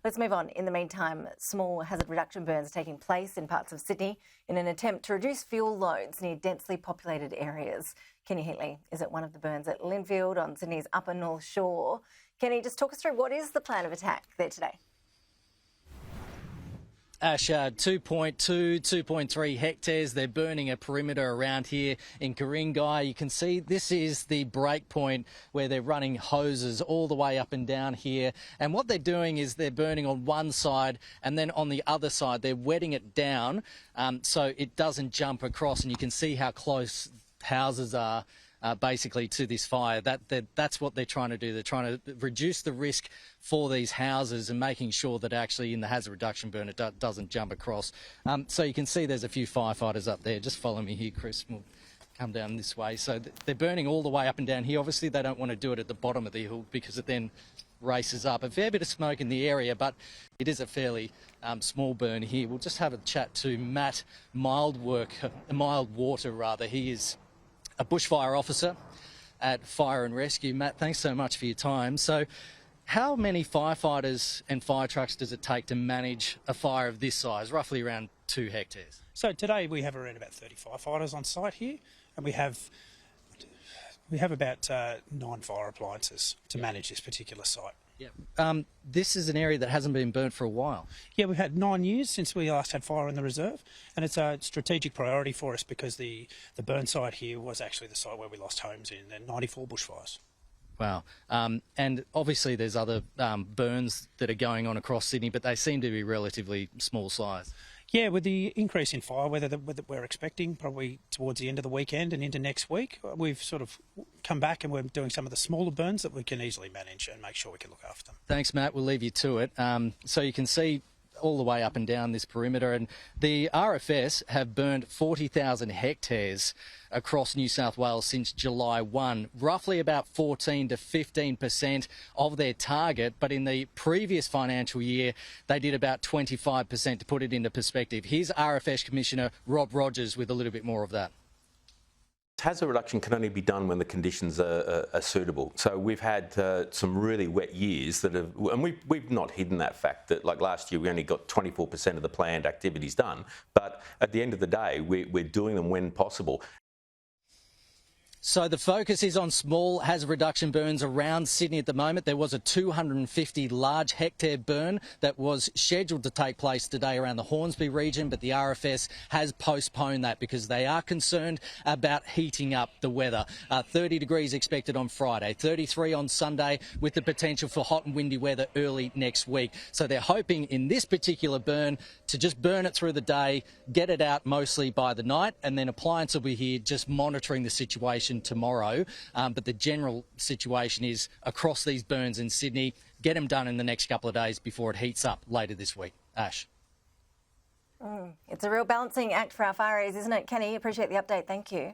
Let's move on. In the meantime, small hazard reduction burns are taking place in parts of Sydney in an attempt to reduce fuel loads near densely populated areas. Kenny Heatley is at one of the burns at Linfield on Sydney's upper North Shore. Kenny, just talk us through what is the plan of attack there today? Ash, 2.2, 2.3 hectares. They're burning a perimeter around here in Ku-ring-gai. You can see this is the break point where they're running hoses all the way up and down here. And what they're doing is they're burning on one side, and then on the other side they're wetting it down so it doesn't jump across. And you can see how close houses are basically to this fire. That's what they're trying to do. They're trying to reduce the risk for these houses and making sure that actually in the hazard reduction burn it doesn't jump across. So you can see there's a few firefighters up there. Just follow me here, Chris. We'll come down this way. So they're burning all the way up and down here. Obviously they don't want to do it at the bottom of the hill because it then races up. A fair bit of smoke in the area, but it is a fairly small burn here. We'll just have a chat to Matt Mildwater. He is a bushfire officer at Fire and Rescue. Matt, thanks so much for your time. So how many firefighters and fire trucks does it take to manage a fire of this size, roughly around 2 hectares? So today we have around about 30 firefighters on site here, and we have about 9 fire appliances to manage this particular site. Yeah. This is an area that hasn't been burnt for a while. Yeah, we've had 9 years since we last had fire in the reserve, and it's a strategic priority for us because the burn site here was actually the site where we lost homes in the 94 bushfires. Wow. And obviously there's other burns that are going on across Sydney, but they seem to be relatively small size. Yeah, with the increase in fire weather that we're expecting probably towards the end of the weekend and into next week, we've sort of come back and we're doing some of the smaller burns that we can easily manage and make sure we can look after them. Thanks, Matt. We'll leave you to it. So you can see all the way up and down this perimeter, and the RFS have burned 40,000 hectares across New South Wales since July 1, roughly about 14 to 15% of their target, but in the previous financial year they did about 25%. To put it into perspective, here's RFS Commissioner Rob Rogers with a little bit more of that. Hazard reduction can only be done when the conditions are suitable. So we've had some really wet years that have, and we've not hidden that fact that, like last year, we only got 24% of the planned activities done. But at the end of the day, we're doing them when possible. So the focus is on small hazard reduction burns around Sydney at the moment. There was a 250 large hectare burn that was scheduled to take place today around the Hornsby region, but the RFS has postponed that because they are concerned about heating up the weather. 30 degrees expected on Friday, 33 on Sunday, with the potential for hot and windy weather early next week. So they're hoping in this particular burn to just burn it through the day, get it out mostly by the night, and then appliance will be here just monitoring the situation tomorrow. But the general situation is across these burns in Sydney, get them done in the next couple of days before it heats up later this week. Ash. It's a real balancing act for our fireys, isn't it, Kenny? Appreciate the update. Thank you.